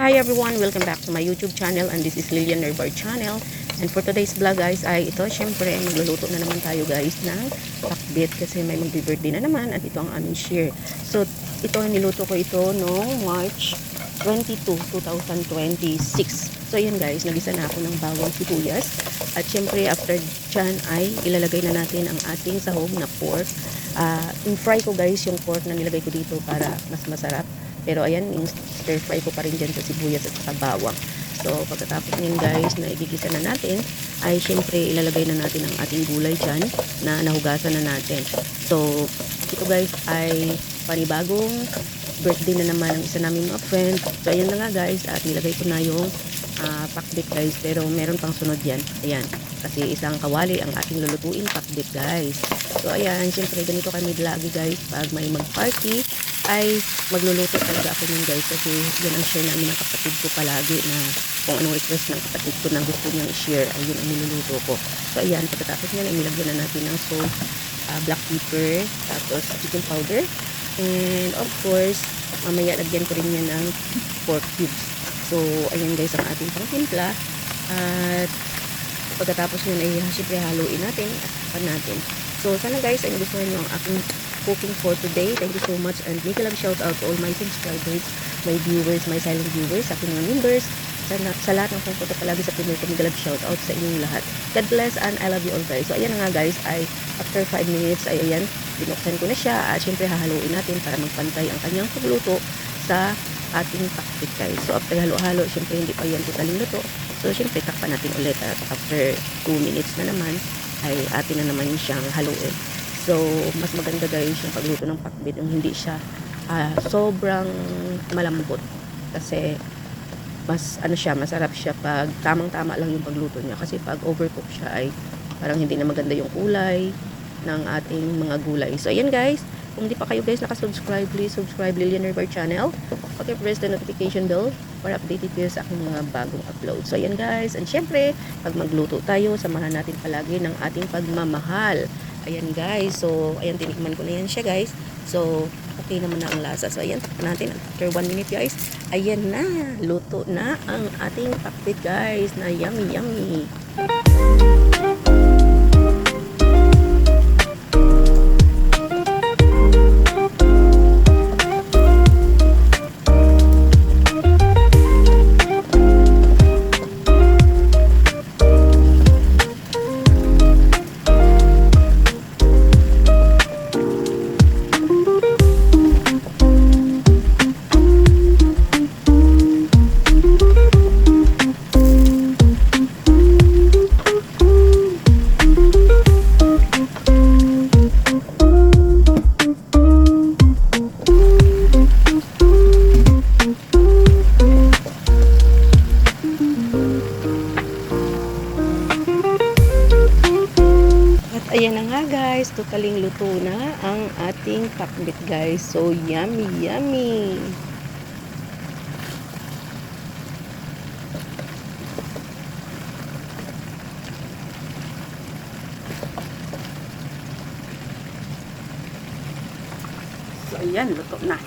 Hi everyone! Welcome back to my YouTube channel, and this is Lilian Nerbar channel. And for today's vlog guys ay ito, syempre magluluto na naman tayo guys ng pakbit kasi may magbi-birthday na naman at ito ang aming share. So ito, niluto ko ito noong March 22, 2026. So ayan guys, nagisa na ako ng bawang sibuyas. At syempre after dyan ay ilalagay na natin ang ating sahog na pork. In-fry ko guys yung pork na nilagay ko dito para mas masarap. Pero ayan, stir fry ko pa rin dyan sa sibuyas at sa bawang. So pagkatapos nyan guys na igigisa na natin, ay syempre ilalagay na natin ang ating gulay dyan na nahugasan na natin. So ito guys ay panibagong birthday na naman ng isa namin mga friend. So ayan na nga guys, at nilagay ko na yung pakbit guys, pero meron pang sunod yan. Ayan, kasi isang kawali ang ating lulutuin pakbit guys. So ayan, syempre ganito kami lagi guys pag may mag-party ay magluluto talaga ako yun guys, kasi yan ang share namin ng kapatid ko palagi, na kung anong request ng kapatid ko na gusto niyang i-share ay yun ang niluluto ko. So ayan, pagkatapos nyan ay nilagyan na natin ng salt, black pepper, tapos chicken powder, and of course mamaya lagyan ko rin yan ng pork cubes. So ayan guys ang ating pangtimpla, at pagkatapos nyan ay syempre haluin natin at pan natin. So sana guys ay nagustuhan nyo ang aking cooking for today. Thank you so much, and make a love shout out to all my subscribers, my viewers, my silent viewers, sa aking mga members, sa lahat ng pupunta palagi sa Pinoy ko, make a love shout out sa inyong lahat. God bless and I love you all guys. So ayan na nga guys, ay after 5 minutes ay ayan, binuksan ko na siya, at syempre hahaluin natin para magpantay ang kanyang pagluto sa ating pakbit guys. So after halo-halo, syempre hindi pa yan totaling luto. So syempre takpan natin ulit, at after 2 minutes na naman ay atin na naman siyang haluin. So mas maganda guys yung pagluto ng pakbit yung hindi siya sobrang malambot, kasi mas ano siya, masarap siya pag tamang-tama lang yung pagluto niya. Kasi pag overcook siya ay parang hindi na maganda yung kulay ng ating mga gulay. So ayan guys, kung hindi pa kayo guys nakasubscribe, please subscribe Lilian Nerbar channel. Okay, press the notification bell para updated kayo sa aking mga bagong upload. So ayan guys, and syempre pag magluto tayo, samahan natin palagi ng ating pagmamahal. Ayan guys, so ayan, tinikman ko na yan siya guys. So okay naman na ang lasa. So ayan, takpan natin after 1 minute guys. Ayan na, luto na ang ating pakbit guys, na yummy yummy. Ayan na nga guys, totaling luto na ang ating pakbit guys. So yummy yummy. So ayan, luto na.